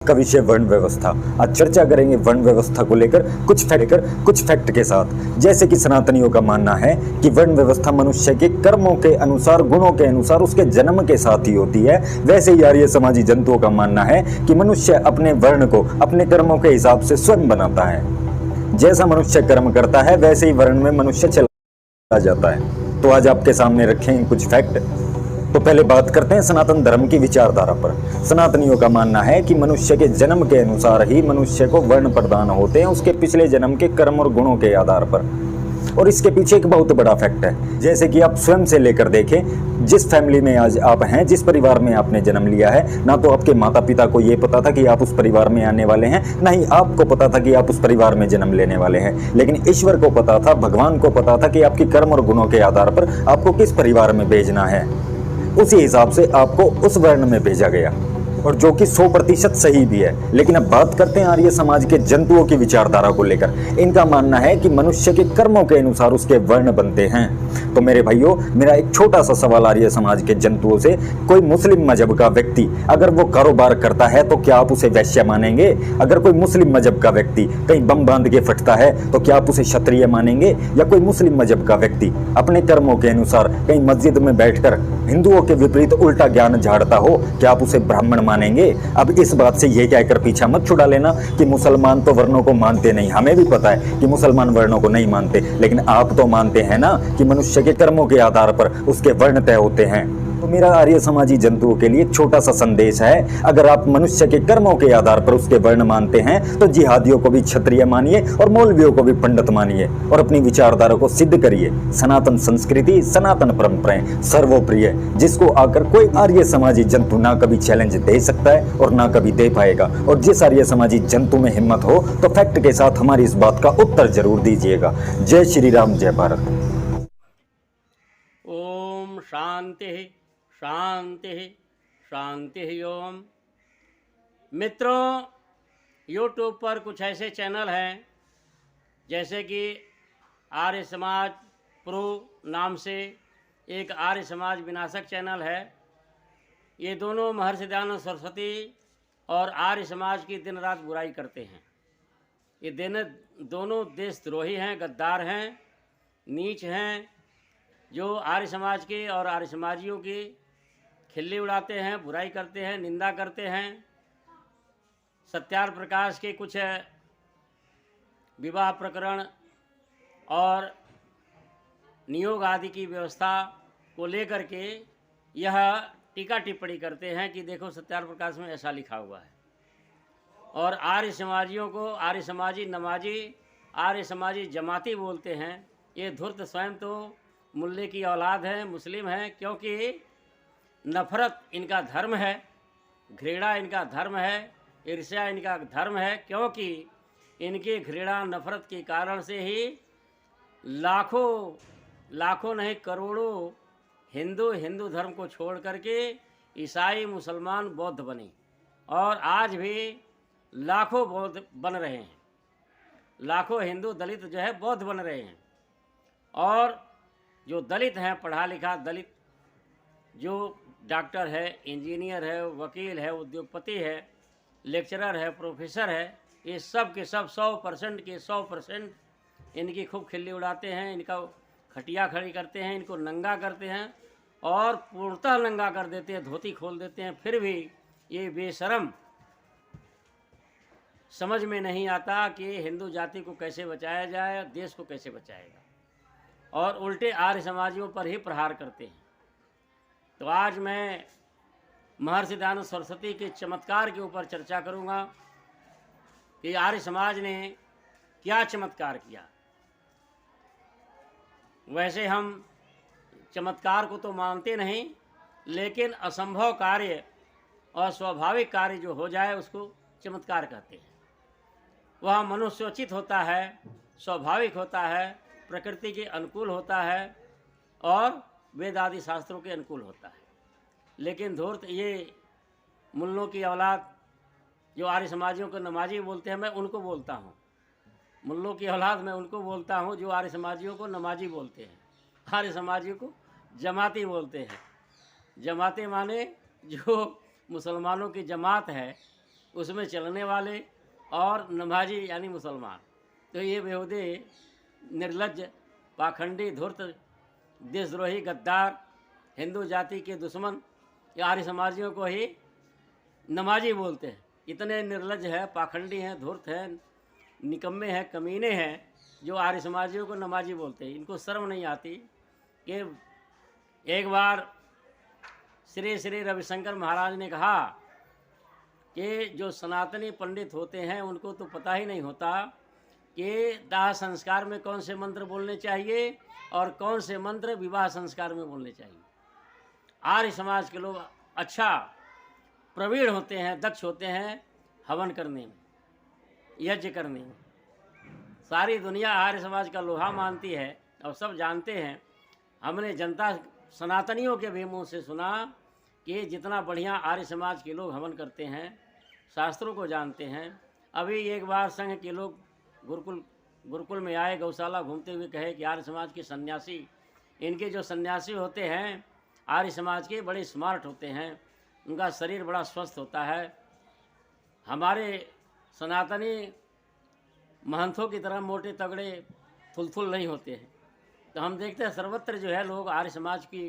का विषय वर्ण व्यवस्था। आज चर्चा करेंगे वर्ण व्यवस्था को लेकर कुछ फैक्ट के साथ। जैसे कि सनातनियों का मानना है कि वर्ण व्यवस्था मनुष्य के कर्मों के अनुसार, गुणों के अनुसार, उसके जन्म के साथ ही होती है। वैसे ही आर्य समाजी जंतुओं का मानना है कि मनुष्य अपने वर्ण को अपने कर्मों के हिसाब से स्वयं बनाता है। जैसा मनुष्य कर्म करता है वैसे ही वर्ण में मनुष्य चला जाता है। तो आज आपके सामने रखें कुछ फैक्ट। तो पहले बात करते हैं सनातन धर्म की विचारधारा पर। सनातनियों का मानना है कि मनुष्य के जन्म के अनुसार ही मनुष्य को वर्ण प्रदान होते हैं, उसके पिछले जन्म के कर्म और गुणों के आधार पर। और इसके पीछे एक बहुत बड़ा फैक्ट है। जैसे कि आप स्वयं से लेकर देखें, जिस फैमिली में आज आप हैं, जिस परिवार में आपने जन्म लिया है, ना तो आपके माता पिता को ये पता था कि आप उस परिवार में आने वाले हैं, ना ही आपको पता था कि आप उस परिवार में जन्म लेने वाले हैं। लेकिन ईश्वर को पता था, भगवान को पता था कि आपकी कर्म और गुणों के आधार पर आपको किस परिवार में भेजना है। उसी हिसाब से आपको उस वर्ण में भेजा गया, और जो कि 100% सही भी है। लेकिन अब बात करते हैं आर्य समाज के जंतुओं की विचारधारा को लेकर। इनका मानना है कि मनुष्य के कर्मों के अनुसार उसके वर्ण बनते हैं। तो मेरे भाइयों, मेरा एक छोटा सा सवाल आर्य समाज के जंतुओं से, कोई मुस्लिम मजहब का व्यक्ति अगर वो कारोबार करता है तो क्या आप उसे वैश्य मानेंगे? अगर कोई मुस्लिम मजहब का व्यक्ति कहीं बम बांध के फटता है तो क्या आप उसे क्षत्रिय मानेंगे? या कोई मुस्लिम मजहब का व्यक्ति अपने कर्मों के अनुसार कहीं मस्जिद में बैठकर हिंदुओं के विपरीत उल्टा ज्ञान झाड़ता हो, क्या आप उसे ब्राह्मण मानेंगे? अब इस बात से ये कहकर पीछा मत छुड़ा लेना कि मुसलमान तो वर्णों को मानते नहीं। हमें भी पता है कि मुसलमान वर्णों को नहीं मानते, लेकिन आप तो मानते हैं ना कि मनुष्य के कर्मों के आधार पर उसके वर्ण तय होते हैं। तो मेरा आर्य समाजी जंतुओं के लिए एक छोटा सा संदेश है, अगर आप मनुष्य के कर्मों के आधार पर उसके वर्ण मानते हैं तो जिहादियों को भी क्षत्रिय मानिए और मौलवियों को भी पंडित मानिए और अपनी विचारधारा को सिद्ध करिए। सनातन संस्कृति, सनातन परंपराएं सर्वोप्रिय, जिसको आकर कोई आर्य समाजी जंतु ना कभी चैलेंज दे सकता है और ना कभी दे पाएगा। और जिस आर्य समाजी जंतु में हिम्मत हो तो फैक्ट के साथ हमारी इस बात का उत्तर जरूर दीजिएगा। जय श्री राम, जय भारत। ओम शांति शांति शांति ओम। मित्रों, यूट्यूब पर कुछ ऐसे चैनल हैं जैसे कि आर्य समाज प्रो नाम से एक आर्य समाज विनाशक चैनल है। ये दोनों महर्षि दयानंद सरस्वती और आर्य समाज की दिन रात बुराई करते हैं। ये दोनों देशद्रोही हैं, गद्दार हैं, नीच हैं, जो आर्य समाज के और आर्य समाजियों की खिल्ली उड़ाते हैं, बुराई करते हैं, निंदा करते हैं। सत्यार प्रकाश के कुछ विवाह प्रकरण और नियोग आदि की व्यवस्था को लेकर के यह टीका टिप्पणी करते हैं कि देखो सत्यार प्रकाश में ऐसा लिखा हुआ है। और आर्य समाजियों को आर्य समाजी नमाजी, आर्य समाजी जमाती बोलते हैं। ये धूर्त स्वयं तो मुल्ले की औलाद है, मुस्लिम है, क्योंकि नफरत इनका धर्म है, घृणा इनका धर्म है, ईर्ष्या इनका धर्म है। क्योंकि इनके घृणा नफरत के कारण से ही लाखों नहीं करोड़ों हिंदू धर्म को छोड़ करके ईसाई, मुसलमान, बौद्ध बने। और आज भी लाखों बौद्ध बन रहे हैं, लाखों हिंदू दलित जो है बौद्ध बन रहे हैं। और जो दलित हैं, पढ़ा लिखा दलित, जो डॉक्टर है, इंजीनियर है, वकील है, उद्योगपति है, लेक्चरर है, प्रोफेसर है, ये सब के सब 100% के 100% इनकी खूब खिल्ली उड़ाते हैं, इनका खटिया खड़ी करते हैं, इनको नंगा करते हैं और पूर्णतः नंगा कर देते हैं, धोती खोल देते हैं। फिर भी ये बेशरम समझ में नहीं आता कि हिंदू जाति को कैसे बचाया जाए, देश को कैसे बचाएगा, और उल्टे आर्य समाजियों पर ही प्रहार करते हैं। तो आज मैं महर्षि दयानंद सरस्वती के चमत्कार के ऊपर चर्चा करूंगा कि आर्य समाज ने क्या चमत्कार किया। वैसे हम चमत्कार को तो मानते नहीं, लेकिन असंभव कार्य और स्वाभाविक कार्य जो हो जाए उसको चमत्कार कहते हैं। वह मनुष्योचित होता है, स्वाभाविक होता है, प्रकृति के अनुकूल होता है और वेद आदि शास्त्रों के अनुकूल होता है। लेकिन धूर्त ये मुल्लों की औलाद जो आर्य समाजियों को नमाजी बोलते हैं, मैं उनको बोलता हूँ, मुल्लों की औलाद मैं उनको बोलता हूँ जो आर्य समाजियों को नमाजी बोलते हैं, आर्य समाजियों को जमाती बोलते हैं। जमाते माने जो मुसलमानों की जमात है, उसमें चलने वाले और नमाजी यानी मुसलमान। तो ये बेहूदे निर्लज्ज, पाखंडी, धूर्त, देशद्रोही, गद्दार, हिंदू जाति के दुश्मन या आर्य समाजियों को ही नमाजी बोलते हैं। इतने निर्लज्ज है, पाखंडी हैं, धूर्त हैं, निकम्मे हैं, कमीने हैं जो आर्य समाजियों को नमाजी बोलते हैं। इनको शर्म नहीं आती कि एक बार श्री श्री रविशंकर महाराज ने कहा कि जो सनातनी पंडित होते हैं उनको तो पता ही नहीं होता कि दाह संस्कार में कौन से मंत्र बोलने चाहिए और कौन से मंत्र विवाह संस्कार में बोलने चाहिए। आर्य समाज के लोग अच्छा प्रवीण होते हैं, दक्ष होते हैं हवन करने में, यज्ञ करने में। सारी दुनिया आर्य समाज का लोहा मानती है और सब जानते हैं। हमने जनता सनातनियों के भी मुँह से सुना कि जितना बढ़िया आर्य समाज के लोग हवन करते हैं, शास्त्रों को जानते हैं। अभी एक बार संघ के लोग गुरुकुल में आए, गौशाला घूमते हुए कहे कि आर्य समाज के सन्यासी, इनके जो सन्यासी होते हैं आर्य समाज के, बड़े स्मार्ट होते हैं, उनका शरीर बड़ा स्वस्थ होता है, हमारे सनातनी महंतों की तरह मोटे तगड़े थुलथुल नहीं होते हैं। तो हम देखते हैं सर्वत्र जो है लोग आर्य समाज की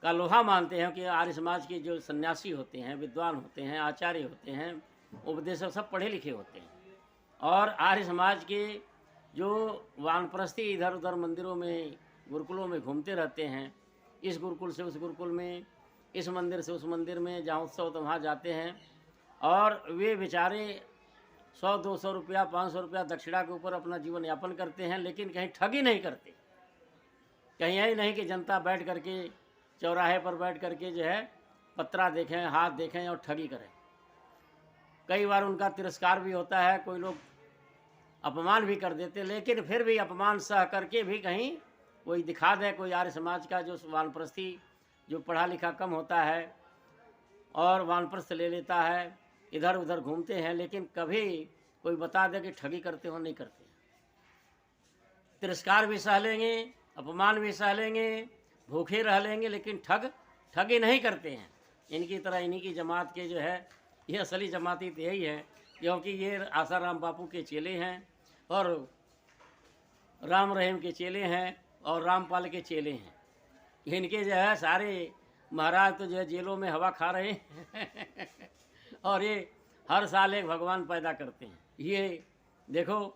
का लोहा मानते हैं कि आर्य समाज के जो सन्यासी होते हैं, विद्वान होते हैं, आचार्य होते हैं, उपदेशक सब पढ़े लिखे होते हैं। और आर्य समाज के जो वानप्रस्थी इधर उधर मंदिरों में, गुरुकुलों में घूमते रहते हैं, इस गुरुकुल से उस गुरुकुल में, इस मंदिर से उस मंदिर में, जहाँ उत्सव तो वहाँ जाते हैं। और वे बेचारे 100-200 रुपया, 500 रुपया दक्षिणा के ऊपर अपना जीवन यापन करते हैं, लेकिन कहीं ठगी नहीं करते। कहीं यही नहीं कि जनता बैठ करके चौराहे पर बैठ करके जो है पत्रा देखें, हाथ देखें और ठगी करें। कई बार उनका तिरस्कार भी होता है, कोई लोग अपमान भी कर देते, लेकिन फिर भी अपमान सह करके भी कहीं कोई दिखा दे, कोई आर्य समाज का जो वानप्रस्थी जो पढ़ा लिखा कम होता है और वानप्रस्थ ले लेता है, इधर उधर घूमते हैं, लेकिन कभी कोई बता दे कि ठगी करते हो, नहीं करते। तिरस्कार भी सह लेंगे, अपमान भी सह लेंगे, भूखे रह लेंगे, लेकिन ठगी नहीं करते हैं। इनकी तरह इन्हीं की जमात के जो है ये असली जमाती तो यही है, क्योंकि ये आसाराम बापू के चेले हैं और राम रहीम के चेले हैं और रामपाल के चेले हैं। इनके जो है सारे महाराज तो जो है जेलों में हवा खा रहे हैं और ये हर साल एक भगवान पैदा करते हैं। ये देखो,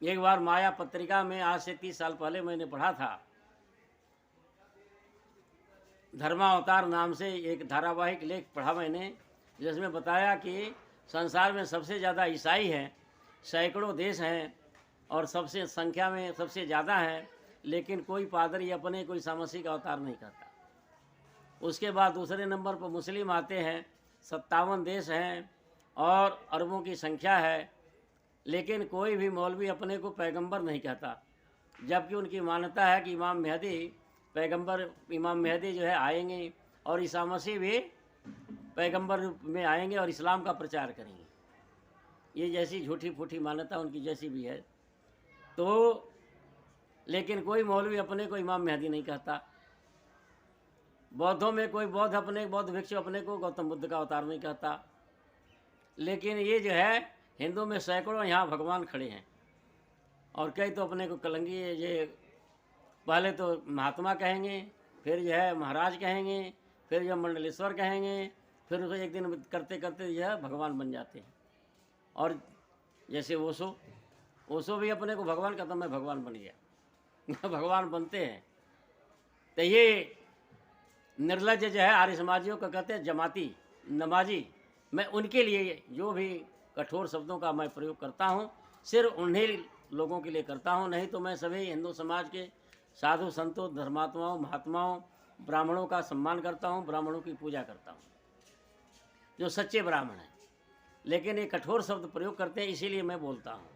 एक बार माया पत्रिका में आज से 30 साल पहले मैंने पढ़ा था, धर्मावतार नाम से एक धारावाहिक लेख पढ़ा मैंने, जिसमें बताया कि संसार में सबसे ज़्यादा ईसाई हैं, सैकड़ों देश हैं और सबसे संख्या में सबसे ज़्यादा हैं, लेकिन कोई पादरी अपने कोई सामसिक अवतार नहीं करता। उसके बाद दूसरे नंबर पर मुस्लिम आते हैं, 57 देश हैं और अरबों की संख्या है, लेकिन कोई भी मौलवी अपने को पैगंबर नहीं कहता, जबकि उनकी मान्यता है कि इमाम मेहदी पैगंबर, इमाम मेहदी जो है आएंगे और ईसा मसीह भी पैगंबर में आएंगे और इस्लाम का प्रचार करेंगे। ये जैसी झूठी फूठी मान्यता उनकी जैसी भी है, तो लेकिन कोई मौलवी अपने को इमाम मेहदी नहीं कहता। बौद्धों में कोई बौद्ध भिक्षु अपने को गौतम बुद्ध का अवतार नहीं कहता, लेकिन ये जो है हिंदू में सैकड़ों यहाँ भगवान खड़े हैं और कई तो अपने को कलंगी, ये पहले तो महात्मा कहेंगे, फिर जो है महाराज कहेंगे, फिर जो मंडलेश्वर कहेंगे, फिर उसको एक दिन करते करते जो है भगवान बन जाते हैं। और जैसे ओशो भी अपने को भगवान कहता, मैं भगवान बन गया भगवान बनते हैं। तो ये निर्लज्ज जो है आर्य समाजियों का कहते हैं जमाती, नमाजी। मैं उनके लिए जो भी कठोर शब्दों का मैं प्रयोग करता हूँ सिर्फ उन्हीं लोगों के लिए करता हूँ, नहीं तो मैं सभी हिंदू समाज के साधु संतों, धर्मात्माओं, महात्माओं, ब्राह्मणों का सम्मान करता हूँ, ब्राह्मणों की पूजा करता हूँ जो सच्चे ब्राह्मण हैं। लेकिन ये कठोर शब्द प्रयोग करते हैं, इसीलिए मैं बोलता हूँ।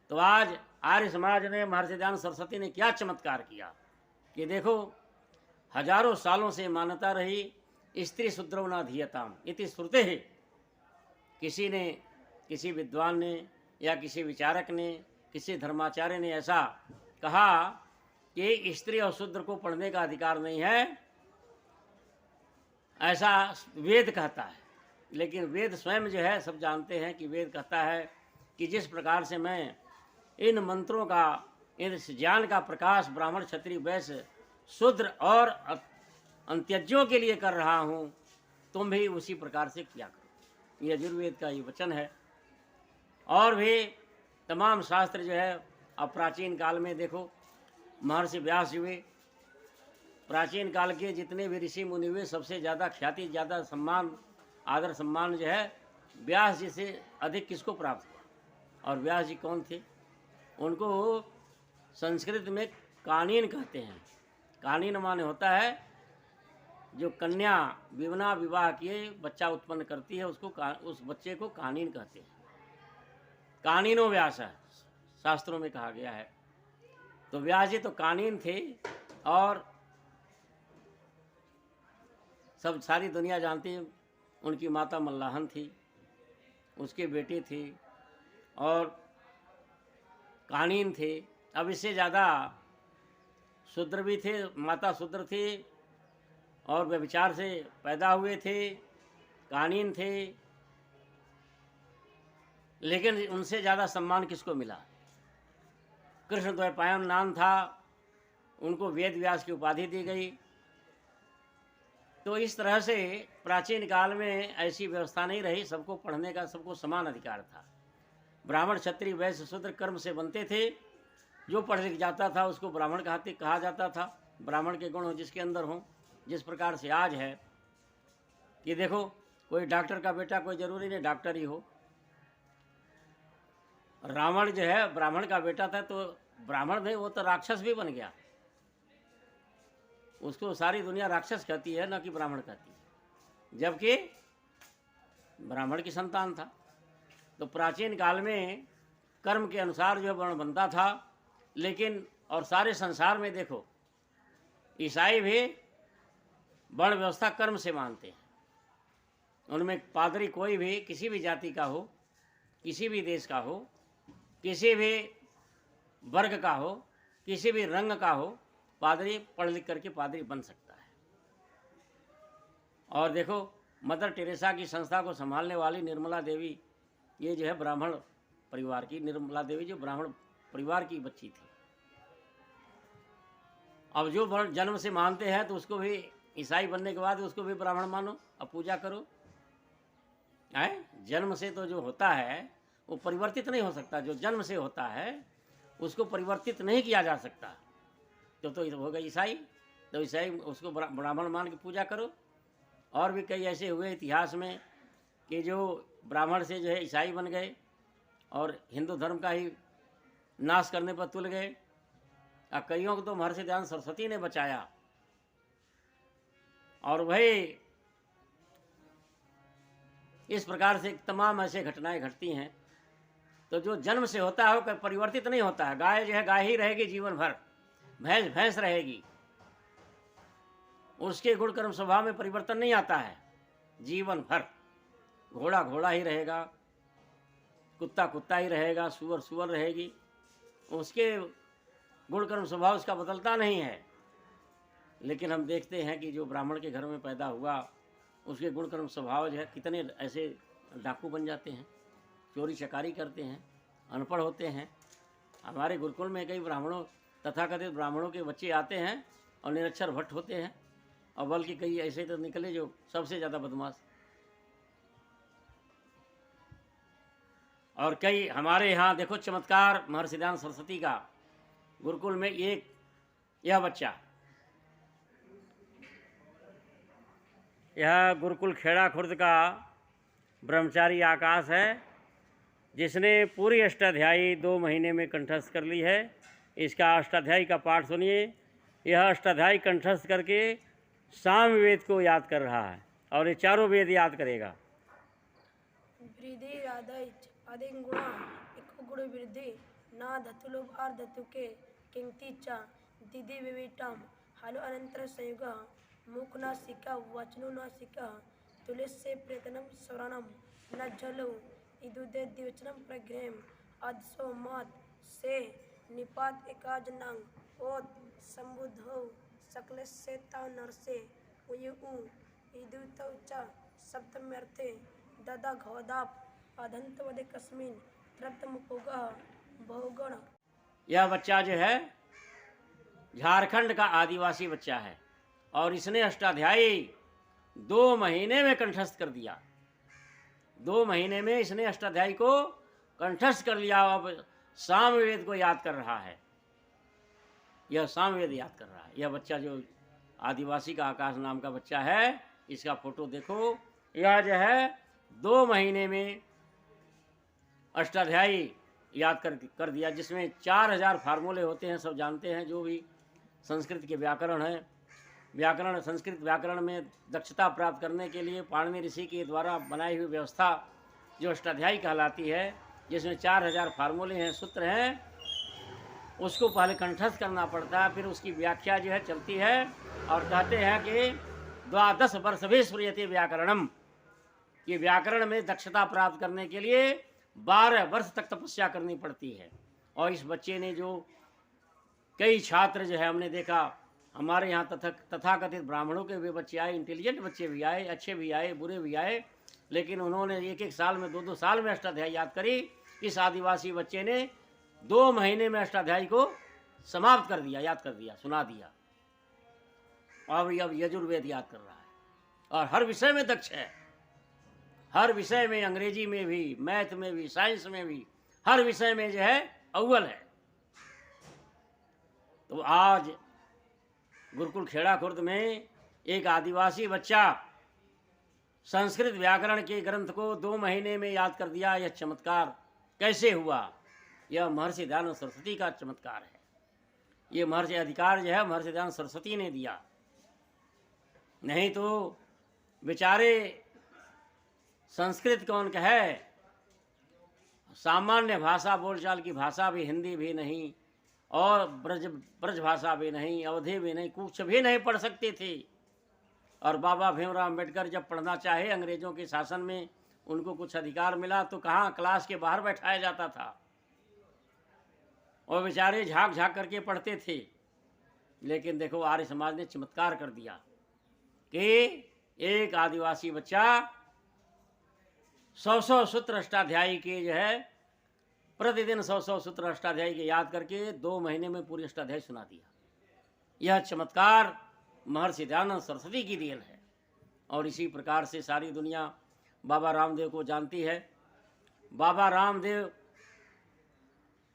तो आज आर्य समाज ने, महर्षि दयानंद सरस्वती ने क्या चमत्कार किया कि देखो, हजारों सालों से मान्यता रही स्त्री शूद्रौ न धीयताम इति श्रुते है। किसी ने, किसी विद्वान ने या किसी विचारक ने, किसी धर्माचार्य ने ऐसा कहा कि स्त्री और शूद्र को पढ़ने का अधिकार नहीं है, ऐसा वेद कहता है। लेकिन वेद स्वयं जो है सब जानते हैं कि वेद कहता है कि जिस प्रकार से मैं इन मंत्रों का, इस ज्ञान का प्रकाश ब्राह्मण क्षत्रिय वैश्य शूद्र और अंत्यज्यों के लिए कर रहा हूँ, तुम भी उसी प्रकार से किया करो। ये यजुर्वेद का ये वचन है। और भी तमाम शास्त्र जो है, अब प्राचीन काल में देखो महर्षि व्यास जी हुए, प्राचीन काल के जितने भी ऋषि मुनि हुए सबसे ज़्यादा ख्याति, ज़्यादा सम्मान, आदर सम्मान जो है व्यास जी से अधिक किसको प्राप्त हुआ। और व्यास जी कौन थे? उनको संस्कृत में कानीन कहते हैं। कानीन माने होता है जो कन्या बिना विवाह किए बच्चा उत्पन्न करती है, उसको उस बच्चे को कानीन कहते हैं। कानीनो व्यास है, शास्त्रों में कहा गया है। तो व्यास जी तो कानीन थे और सब सारी दुनिया जानती है। उनकी माता मल्लाहन थी, उसके बेटे थे और कानीन थे। अब इससे ज़्यादा शूद्र भी थे, माता शूद्र थी और व्यभिचार से पैदा हुए थे, कानीन थे। लेकिन उनसे ज़्यादा सम्मान किसको मिला? कृष्ण द्वैपायन नाम था, उनको वेद व्यास की उपाधि दी गई। तो इस तरह से प्राचीन काल में ऐसी व्यवस्था नहीं रही, सबको पढ़ने का, सबको समान अधिकार था। ब्राह्मण क्षत्रिय वैश्य शूद्र कर्म से बनते थे। जो पढ़ लिख जाता था उसको ब्राह्मण कहा जाता था। ब्राह्मण के गुण हो जिसके अंदर हों। जिस प्रकार से आज है कि देखो कोई डॉक्टर का बेटा कोई ज़रूरी नहीं डॉक्टर ही हो। रावण जो है ब्राह्मण का बेटा था, तो ब्राह्मण नहीं, वो तो राक्षस भी बन गया। उसको सारी दुनिया राक्षस कहती है, ना कि ब्राह्मण कहती है, जबकि ब्राह्मण की संतान था। तो प्राचीन काल में कर्म के अनुसार जो वर्ण बनता था। लेकिन और सारे संसार में देखो ईसाई भी वर्ण व्यवस्था कर्म से मानते हैं। उनमें पादरी कोई भी किसी भी जाति का हो, किसी भी देश का हो, किसी भी वर्ग का हो, किसी भी रंग का हो, पादरी पढ़ लिख करके पादरी बन सकता है। और देखो मदर टेरेसा की संस्था को संभालने वाली निर्मला देवी, ये जो है ब्राह्मण परिवार की, निर्मला देवी जो ब्राह्मण परिवार की बच्ची थी। अब जो जन्म से मानते हैं तो उसको भी ईसाई बनने के बाद उसको भी ब्राह्मण मानो, अब पूजा करो। जन्म से तो जो होता है वो परिवर्तित नहीं हो सकता। जो जन्म से होता है उसको परिवर्तित नहीं किया जा सकता। तो हो गई ईसाई, तो ईसाई उसको ब्राह्मण मान के पूजा करो। और भी कई ऐसे हुए इतिहास में कि जो ब्राह्मण से जो है ईसाई बन गए और हिंदू धर्म का ही नाश करने पर तुल गए। और कईयों को तो महर्षि दयानंद सरस्वती ने बचाया। और वही इस प्रकार से तमाम ऐसे घटनाएं घटती हैं। तो जो जन्म से होता है वो परिवर्तित नहीं होता है। गाय जो है गाय ही रहेगी जीवन भर, भैंस भैंस रहेगी, उसके गुण कर्म स्वभाव में परिवर्तन नहीं आता है जीवन भर। घोड़ा घोड़ा ही रहेगा, कुत्ता कुत्ता ही रहेगा, सुअर सुअर रहेगी, उसके गुण कर्म स्वभाव उसका बदलता नहीं है। लेकिन हम देखते हैं कि जो ब्राह्मण के घर में पैदा हुआ उसके गुण कर्म स्वभाव जो है, कितने ऐसे डाकू बन जाते हैं, चोरी चकारी करते हैं, अनपढ़ होते हैं। हमारे गुरुकुल में कई ब्राह्मणों, तथाकथित ब्राह्मणों के बच्चे आते हैं और निरक्षर भट्ट होते हैं, और बल्कि कई ऐसे तो निकले जो सबसे ज़्यादा बदमाश। और कई हमारे यहाँ देखो चमत्कार महर्षि दयानंद सरस्वती का गुरुकुल में एक यह बच्चा, यह गुरुकुल खेड़ा खुर्द का ब्रह्मचारी आकाश है, जिसने पूरी अष्टाध्यायी 2 महीने में कंठस्थ कर ली है। इसका अष्टाध्यायी का पाठ सुनिए। यह अष्टाध्यायी कंठस्थ करके सामवेद को याद कर रहा है और ये चारों वेद याद करेगा। वृद्धि राधैच आदिगुणा इको गुण वृद्धि ना धतुलो भार धतुके किंक्ति च दिदि विविटम हलो अनंतर संयुग मुखनासिका वचनुनासिका तुलस्य प्रेतनम स्वरणम न जलो इदुदे दिवचनम प्रग्रहम अदसो मत से निपात एकाजनंग ओत संबुद्धो सकलस्य ता नरसे उयु इदुतौ च सप्तम्यर्थे ददा घोदाप अदंतवदे कस्मिन त्रप्तमुपोगः बहुगुण। यह बच्चा जो है झारखंड का आदिवासी बच्चा है और इसने अष्टाध्यायी 2 महीने में कंठस्थ कर दिया। 2 महीने में इसने अष्टाध्यायी को कंठस्थ कर लिया। अब सामवेद को याद कर रहा है, यह सामवेद याद कर रहा है। यह बच्चा जो आदिवासी का आकाश नाम का बच्चा है, इसका फोटो देखो। यह जो है 2 महीने में अष्टाध्यायी याद कर दिया, जिसमें 4000 फार्मूले होते हैं, सब जानते हैं। जो भी संस्कृत के व्याकरण है, व्याकरण संस्कृत व्याकरण में दक्षता प्राप्त करने के लिए पाणिनि ऋषि के द्वारा बनाई हुई व्यवस्था जो अष्टाध्यायी कहलाती है, जिसमें 4000 फार्मूले हैं, सूत्र हैं, उसको पहले कंठस्थ करना पड़ता है। फिर उसकी व्याख्या जो है चलती है और कहते हैं कि 12 वर्ष भी स्फुर्यते व्याकरणम, ये व्याकरण में दक्षता प्राप्त करने के लिए 12 वर्ष तक तपस्या करनी पड़ती है। और इस बच्चे ने जो कई छात्र जो है हमने देखा, हमारे यहाँ तथाकथित ब्राह्मणों के भी बच्चे आए, इंटेलिजेंट बच्चे भी आए, अच्छे भी आए, बुरे भी आए, लेकिन उन्होंने 1-1 साल में 2-2 साल में अष्टाध्यायी याद करी। इस आदिवासी बच्चे ने 2 महीने में अष्टाध्यायी को समाप्त कर दिया, याद कर दिया, सुना दिया। अब यजुर्वेद याद कर रहा है और हर विषय में दक्ष है, हर विषय में, अंग्रेजी में भी, मैथ में भी, साइंस में भी, हर विषय में जो है अव्वल है। तो आज गुरुकुल खेड़ा खुर्द में एक आदिवासी बच्चा संस्कृत व्याकरण के ग्रंथ को 2 महीने में याद कर दिया। यह चमत्कार कैसे हुआ? यह महर्षि दयानंद सरस्वती का चमत्कार है। ये महर्षि अधिकार जो है महर्षि दयानंद सरस्वती ने दिया, नहीं तो बेचारे संस्कृत कौन कहे, सामान्य भाषा बोलचाल की भाषा भी हिंदी भी नहीं और ब्रज भाषा भी नहीं, अवधी भी नहीं, कुछ भी नहीं पढ़ सकते थे। और बाबा भीमराव अम्बेडकर जब पढ़ना चाहे अंग्रेजों के शासन में, उनको कुछ अधिकार मिला तो कहाँ, क्लास के बाहर बैठाया जाता था और बेचारे झाँक झाँक करके पढ़ते थे। लेकिन देखो आर्य समाज ने चमत्कार कर दिया कि एक आदिवासी बच्चा 100 सूत्र अष्टाध्यायी के जो है प्रतिदिन 100 सूत्र अष्टाध्यायी के याद करके 2 महीने में पूरी अष्टाध्यायी सुना दिया। यह चमत्कार महर्षि दयानंद सरस्वती की देन है। और इसी प्रकार से सारी दुनिया बाबा रामदेव को जानती है। बाबा रामदेव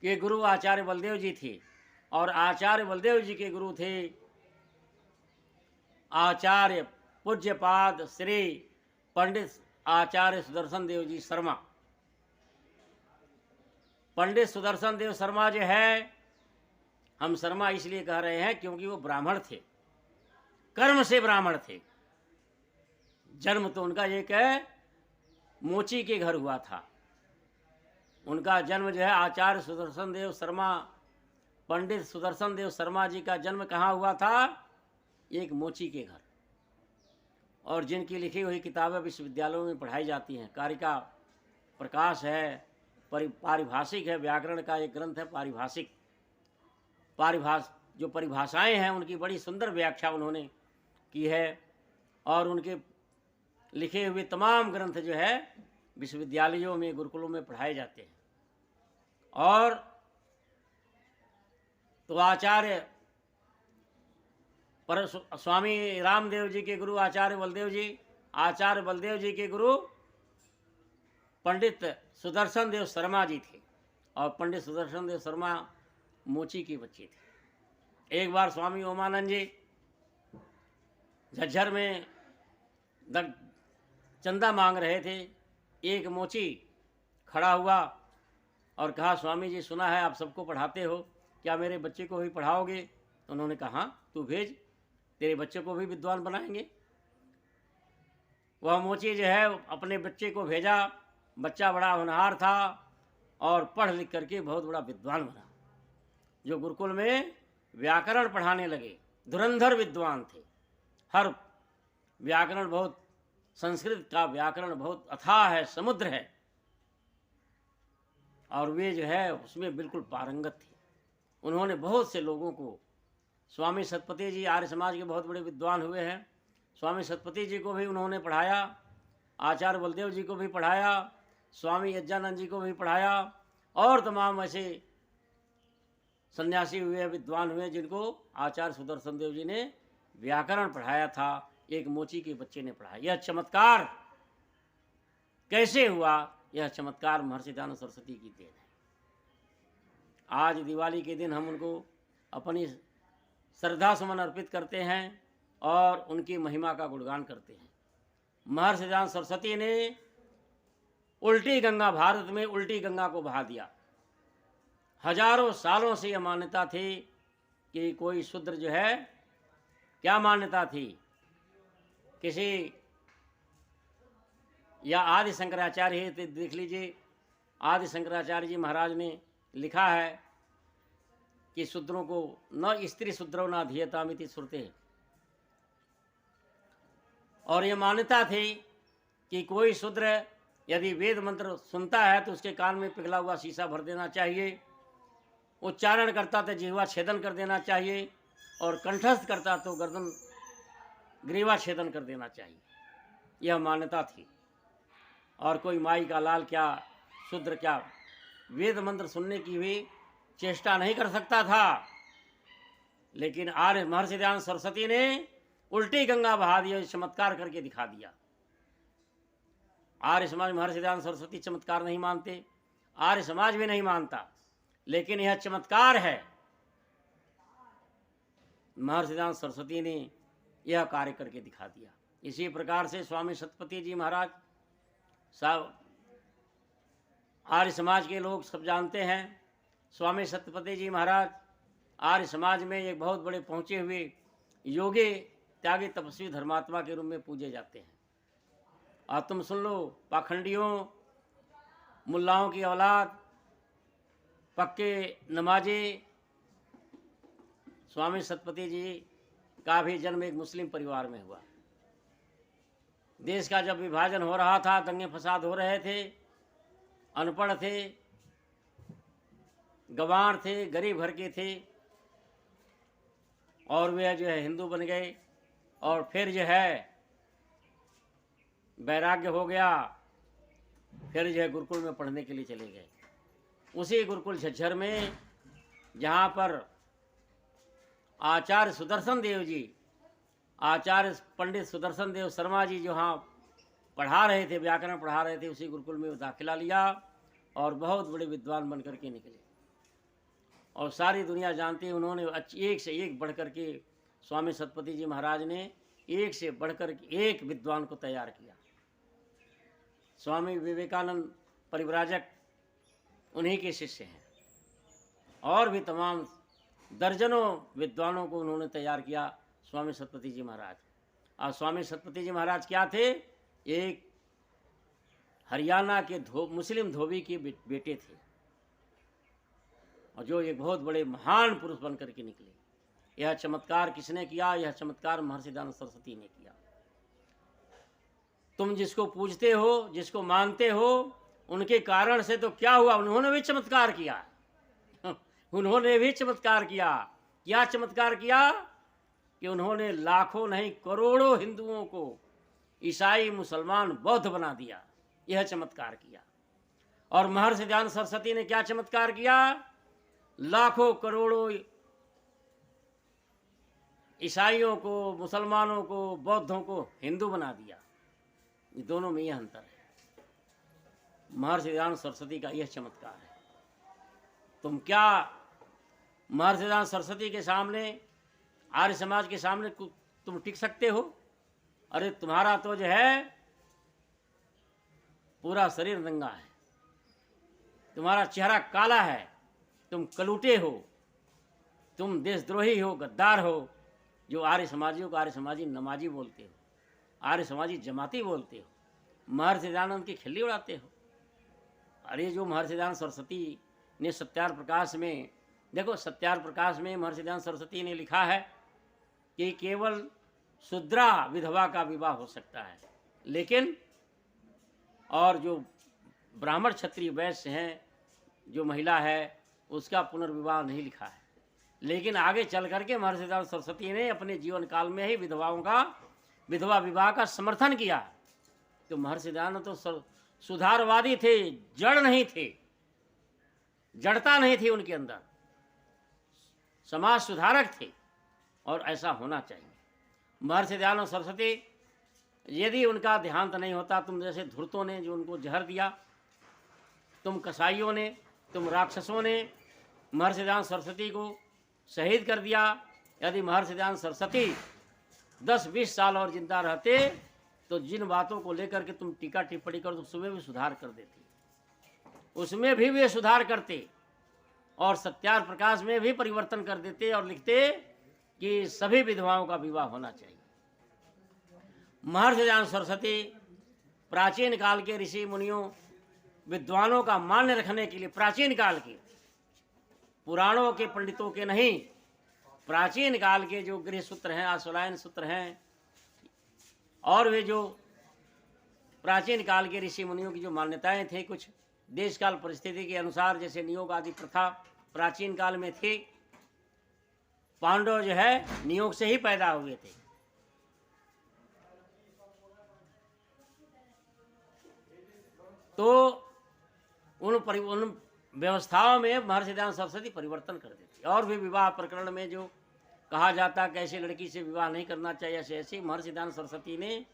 के गुरु आचार्य बलदेव जी थे और आचार्य बलदेव जी के गुरु थे आचार्य पूज्यपाद श्री पंडित आचार्य सुदर्शन देव जी शर्मा। पंडित सुदर्शन देव शर्मा जो है, हम शर्मा इसलिए कह रहे हैं क्योंकि वो ब्राह्मण थे, कर्म से ब्राह्मण थे। जन्म तो उनका एक है मोची के घर हुआ था। उनका जन्म जो है आचार्य सुदर्शन देव शर्मा, पंडित सुदर्शन देव शर्मा जी का जन्म कहाँ हुआ था? एक मोची के घर। और जिनकी लिखी हुई किताबें विश्वविद्यालयों में पढ़ाई जाती हैं, कारिका प्रकाश है, पारिभाषिक है, व्याकरण का एक ग्रंथ है पारिभाषिक, जो परिभाषाएं हैं उनकी बड़ी सुंदर व्याख्या उन्होंने की है। और उनके लिखे हुए तमाम ग्रंथ जो है विश्वविद्यालयों में, गुरुकुलों में पढ़ाए जाते हैं। और तो आचार्य पर स्वामी रामदेव जी के गुरु आचार्य बलदेव जी, आचार्य बलदेव जी के गुरु पंडित सुदर्शन देव शर्मा जी थे। और पंडित सुदर्शन देव शर्मा मोची के बच्चे थे। एक बार स्वामी ओमानंद जी झज्जर में चंदा मांग रहे थे। एक मोची खड़ा हुआ और कहा, स्वामी जी सुना है आप सबको पढ़ाते हो, क्या मेरे बच्चे को भी पढ़ाओगे? तो उन्होंने कहा हाँ, तू भेज, तेरे बच्चे को भी विद्वान बनाएंगे। वह मोची जो है अपने बच्चे को भेजा। बच्चा बड़ा होनहार था और पढ़ लिख करके बहुत बड़ा विद्वान बना। जो गुरुकुल में व्याकरण पढ़ाने लगे, धुरंधर विद्वान थे। हर व्याकरण बहुत, संस्कृत का व्याकरण बहुत अथाह है, समुद्र है, और वे जो है उसमें बिल्कुल पारंगत थे। उन्होंने बहुत से लोगों को, स्वामी सतपति जी आर्य समाज के बहुत बड़े विद्वान हुए हैं, स्वामी सतपति जी को भी उन्होंने पढ़ाया। आचार्य बलदेव जी को भी पढ़ाया, स्वामी यज्ञानंद जी को भी पढ़ाया, और तमाम ऐसे सन्यासी हुए, विद्वान हुए, जिनको आचार्य सुदर्शन देव जी ने व्याकरण पढ़ाया था, एक मोची के बच्चे ने पढ़ाया। यह चमत्कार कैसे हुआ? यह चमत्कार महर्षि दयानंद सरस्वती की देन है। आज दिवाली के दिन हम उनको अपनी श्रद्धा सुमन अर्पित करते हैं और उनकी महिमा का गुणगान करते हैं। महर्षि दयानंद सरस्वती ने उल्टी गंगा, भारत में उल्टी गंगा को बहा दिया। हजारों सालों से यह मान्यता थी कि कोई शूद्र जो है, क्या मान्यता थी, किसी या आदि शंकराचार्य ही देख लीजिए, आदि शंकराचार्य जी महाराज ने लिखा है कि शूद्रों को न स्त्री शूद्रो न धियतामिति श्रुते, और ये मान्यता थी कि कोई शूद्र यदि वेद मंत्र सुनता है तो उसके कान में पिघला हुआ शीशा भर देना चाहिए, उच्चारण करता तो जिह्वा छेदन कर देना चाहिए, और कंठस्थ करता तो गर्दन ग्रीवा छेदन कर देना चाहिए। यह मान्यता थी। और कोई माई का लाल क्या, शूद्र क्या, वेद मंत्र सुनने की भी चेष्टा नहीं कर सकता था। लेकिन आर्य महर्षि दयानंद सरस्वती ने उल्टी गंगा बहा दिया, चमत्कार करके दिखा दिया। आर्य समाज महर्षि दयानंद सरस्वती चमत्कार नहीं मानते, आर्य समाज भी नहीं मानता, लेकिन यह चमत्कार है। महर्षि दयानंद सरस्वती ने यह कार्य करके दिखा दिया। इसी प्रकार से स्वामी सतपति जी महाराज, सब आर्य समाज के लोग सब जानते हैं, स्वामी सत्यपति जी महाराज आर्य समाज में एक बहुत बड़े पहुँचे हुए योगी, त्यागी, तपस्वी, धर्मात्मा के रूप में पूजे जाते हैं। और तुम सुन लो, पाखंडियों, मुल्लाओं की औलाद, पक्के नमाजी, स्वामी सतपति जी का भी जन्म एक मुस्लिम परिवार में हुआ। देश का जब विभाजन हो रहा था, दंगे फसाद हो रहे थे, अनपढ़ थे, गंवार थे, गरीब घर के थे, और वे जो है हिंदू बन गए, और फिर जो है वैराग्य हो गया, फिर जो है गुरुकुल में पढ़ने के लिए चले गए। उसी गुरुकुल झज्जर में जहाँ पर आचार्य सुदर्शन देव जी, आचार्य पंडित सुदर्शन देव शर्मा जी जहाँ पढ़ा रहे थे, व्याकरण पढ़ा रहे थे, उसी गुरुकुल में दाखिला लिया और बहुत बड़े विद्वान बन करके निकले। और सारी दुनिया जानती है, उन्होंने एक से एक बढ़ करके, स्वामी सतपति जी महाराज ने एक से बढ़कर एक विद्वान को तैयार किया। स्वामी विवेकानंद परिव्राजक उन्हीं के शिष्य हैं, और भी तमाम दर्जनों विद्वानों को उन्होंने तैयार किया, स्वामी सतपति जी महाराज। और स्वामी सतपति जी महाराज क्या थे? एक हरियाणा के मुस्लिम धोबी के बेटे थे, और जो एक बहुत बड़े महान पुरुष बन करके निकले। यह चमत्कार किसने किया? यह चमत्कार महर्षि दयानंद सरस्वती ने किया। तुम जिसको पूजते हो, जिसको मानते हो, उनके कारण से तो क्या हुआ? उन्होंने भी चमत्कार किया। उन्होंने भी चमत्कार किया। क्या चमत्कार किया? कि उन्होंने लाखों नहीं करोड़ों हिंदुओं को ईसाई, मुसलमान, बौद्ध बना दिया। यह चमत्कार किया। और महर्षि दयानंद सरस्वती ने क्या चमत्कार किया? लाखों करोड़ों ईसाइयों को, मुसलमानों को, बौद्धों को हिंदू बना दिया। ये दोनों में यह अंतर है। महर्षि दयानंद सरस्वती का यह चमत्कार है। तुम क्या महर्षि दयानंद सरस्वती के सामने, आर्य समाज के सामने तुम टिक सकते हो? अरे तुम्हारा तो जो है पूरा शरीर नंगा है, तुम्हारा चेहरा काला है, तुम कलूटे हो, तुम देशद्रोही हो, गद्दार हो, जो आर्य समाजियों को आर्य समाजी नमाजी बोलते हो, आर्य समाजी जमाती बोलते हो, महर्षि दयानंद की खिल्ली उड़ाते हो। अरे जो महर्षि दयानंद सरस्वती ने सत्यार्थ प्रकाश में, देखो सत्यार्थ प्रकाश में महर्षि दयानंद सरस्वती ने लिखा है कि केवल शूद्रा विधवा का विवाह हो सकता है, लेकिन और जो ब्राह्मण क्षत्रिय वैश्य हैं, जो महिला है, उसका पुनर्विवाह नहीं लिखा है। लेकिन आगे चल करके महर्षि दयानंद सरस्वती ने अपने जीवन काल में ही विधवाओं का, विधवा विवाह का समर्थन किया। तो महर्षि दयानंद तो सुधारवादी थे, जड़ नहीं थे, जड़ता नहीं थी उनके अंदर, समाज सुधारक थे और ऐसा होना चाहिए। महर्षि दयानंद सरस्वती यदि उनका देहांत नहीं होता, तुम जैसे धूर्तों ने जो उनको जहर दिया, तुम कसाईयों ने, तुम राक्षसों ने महर्षि दयानंद सरस्वती को शहीद कर दिया, यदि महर्षि दयानंद सरस्वती 10-20 साल और जिंदा रहते तो जिन बातों को लेकर के तुम टीका टिप्पणी कर तो उसमें भी सुधार कर देते, उसमें भी वे सुधार करते और सत्यार्थ प्रकाश में भी परिवर्तन कर देते और लिखते कि सभी विधवाओं का विवाह होना चाहिए। महर्षि दयानंद सरस्वती प्राचीन काल के ऋषि मुनियों विद्वानों का मान्य रखने के लिए, प्राचीन काल के, पुराणों के पंडितों के नहीं, प्राचीन काल के जो गृह सूत्र हैं, आश्वलायन सूत्र हैं, और वे जो प्राचीन काल के ऋषि मुनियों की जो मान्यताएं थे, कुछ देश काल परिस्थिति के अनुसार जैसे नियोग आदि प्रथा प्राचीन काल में थी। पांडव जो है नियोग से ही पैदा हुए थे। तो उन व्यवस्थाओं में महर्षि दयानंद सरस्वती परिवर्तन कर देते। और भी विवाह प्रकरण में जो कहा जाता कि ऐसी लड़की से विवाह नहीं करना चाहिए, ऐसे ऐसे महर्षि दयानंद सरस्वती ने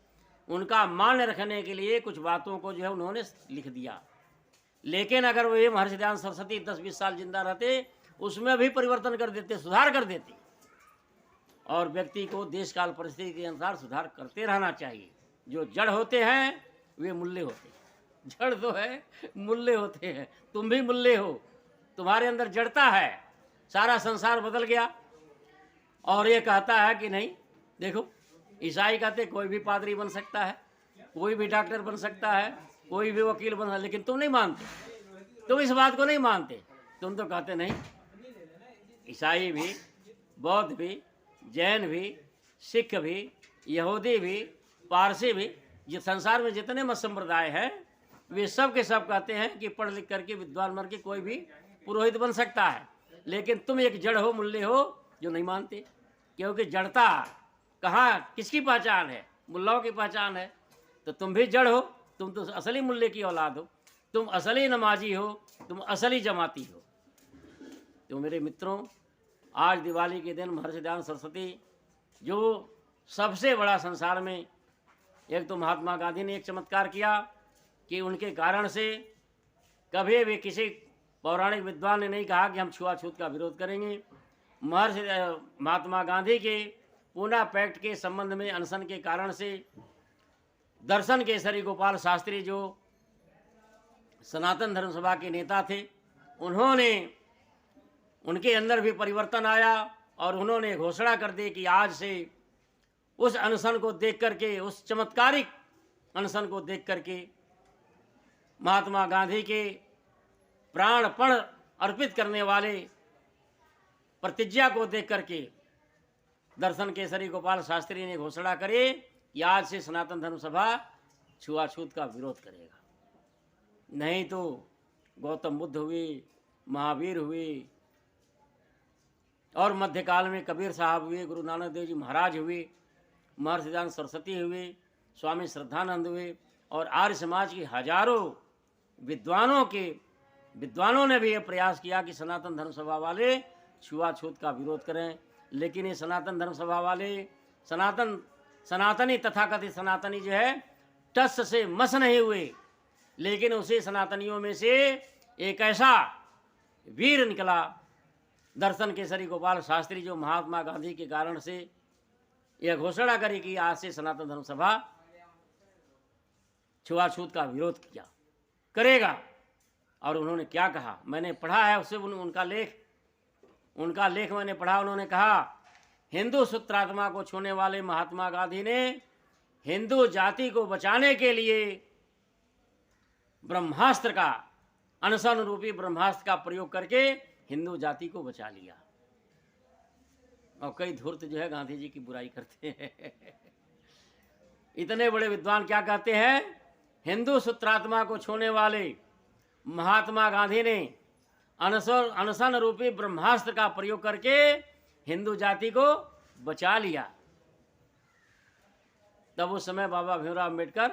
उनका मान्य रखने के लिए कुछ बातों को जो है उन्होंने लिख दिया। लेकिन अगर वे महर्षि दयानंद सरस्वती 10-20 साल जिंदा रहते, उसमें भी परिवर्तन कर देते, सुधार कर देते। और व्यक्ति को देश काल परिस्थिति के अनुसार सुधार करते रहना चाहिए। जो जड़ होते हैं वे मूल्य होते हैं। जड़ तो है, मूल्य होते हैं। तुम भी मूल्य हो, तुम्हारे अंदर जड़ता है। सारा संसार बदल गया और ये कहता है कि नहीं, देखो ईसाई कहते कोई भी पादरी बन सकता है, कोई भी डॉक्टर बन सकता है, कोई भी वकील बन सकता है, लेकिन तुम नहीं मानते, तुम इस बात को नहीं मानते। तुम तो कहते नहीं, ईसाई भी, बौद्ध भी, जैन भी, सिख भी, यहूदी भी, पारसी भी, ये संसार में जितने मत संप्रदाय हैं वे सब के सब कहते हैं कि पढ़ लिख करके विद्वान बन के कोई भी पुरोहित बन सकता है। लेकिन तुम एक जड़ हो, मूल्य हो, जो नहीं मानते। क्योंकि जड़ता कहाँ किसकी पहचान है? मुल्लाओं की पहचान है। तो तुम भी जड़ हो, तुम तो असली मूल्य की औलाद हो, तुम असली नमाजी हो, तुम असली जमाती हो। तो मेरे मित्रों, आज दिवाली के दिन महर्षि दयानंद सरस्वती जो सबसे बड़ा संसार में, एक तो महात्मा गांधी ने एक चमत्कार किया कि उनके कारण से कभी भी किसी पौराणिक विद्वान ने नहीं कहा कि हम छुआछूत का विरोध करेंगे। महर्षि महात्मा गांधी के पूना पैक्ट के संबंध में अनशन के कारण से दर्शन केसरी गोपाल शास्त्री जो सनातन धर्म सभा के नेता थे, उनके अंदर भी परिवर्तन आया और उन्होंने घोषणा कर दी कि आज से उस अनशन को देख करके, उस चमत्कारिक अनशन को देख करके, महात्मा गांधी के प्राणपण अर्पित करने वाले प्रतिज्ञा को देख करके दर्शन केसरी गोपाल शास्त्री ने घोषणा करे कि आज से सनातन धर्म सभा छुआछूत का विरोध करेगा। नहीं तो गौतम बुद्ध हुए, महावीर हुए, और मध्यकाल में कबीर साहब हुए, गुरु नानक देव जी महाराज हुए, महर्षि दयानंद सरस्वती हुए, स्वामी श्रद्धानंद हुए, और आर्य समाज के हजारों विद्वानों ने भी ये प्रयास किया कि सनातन धर्म सभा वाले छुआछूत का विरोध करें। लेकिन ये सनातन धर्म सभा वाले, सनातनी तथाकथित सनातनी जो है, टस से मस नहीं हुए। लेकिन उसी सनातनियों में से एक ऐसा वीर निकला, दर्शन केसरी गोपाल शास्त्री, जो महात्मा गांधी के कारण से यह घोषणा करी कि आज से सनातन धर्म सभा छुआछूत का विरोध करेगा। और उन्होंने क्या कहा, मैंने पढ़ा है उससे उनका लेख मैंने पढ़ा। उन्होंने कहा, हिंदू सूत्रात्मा को छूने वाले महात्मा गांधी ने हिंदू जाति को बचाने के लिए ब्रह्मास्त्र का, अनशन रूपी ब्रह्मास्त्र का प्रयोग करके हिंदू जाति को बचा लिया। और कई धूर्त जो है गांधी जी की बुराई करते हैं। इतने बड़े विद्वान क्या कहते हैं, हिंदू सूत्रात्मा को छूने वाले महात्मा गांधी ने अनशन रूपी ब्रह्मास्त्र का प्रयोग करके हिंदू जाति को बचा लिया। तब उस समय बाबा भीमराव अम्बेडकर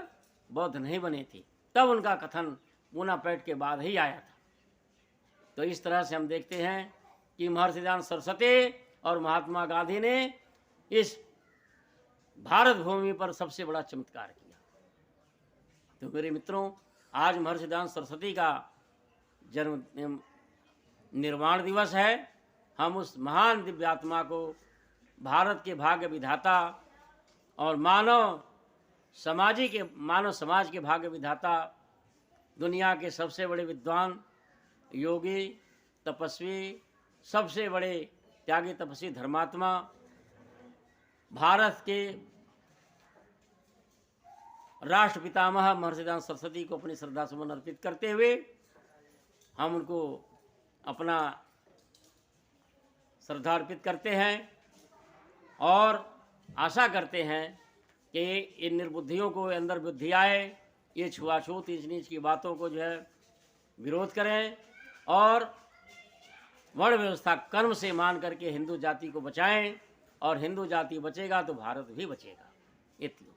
बौद्ध नहीं बने थे, तब उनका कथन पूना पैठ के बाद ही आया था। तो इस तरह से हम देखते हैं कि महर्षि दयानंद सरस्वती और महात्मा गांधी ने इस भारत भूमि पर सबसे बड़ा चमत्कार किया। तो मेरे मित्रों, आज महर्षि दयानंद सरस्वती का जन्म निर्वाण दिवस है। हम उस महान दिव्य आत्मा को, भारत के भाग्य विधाता और मानव समाज के भाग्य विधाता, दुनिया के सबसे बड़े विद्वान, योगी, तपस्वी, सबसे बड़े त्यागी तपस्वी धर्मात्मा, भारत के राष्ट्र पितामह महर्षि दयानंद सरस्वती को अपनी श्रद्धा सुमन अर्पित करते हुए हम उनको अपना श्रद्धा अर्पित करते हैं और आशा करते हैं कि इन निर्बुद्धियों को अंदर बुद्धि आए, ये छुआछूत नीच नीच की बातों को जो है विरोध करें और वर्ण व्यवस्था कर्म से मान करके हिंदू जाति को बचाएं, और हिंदू जाति बचेगा तो भारत भी बचेगा। इतना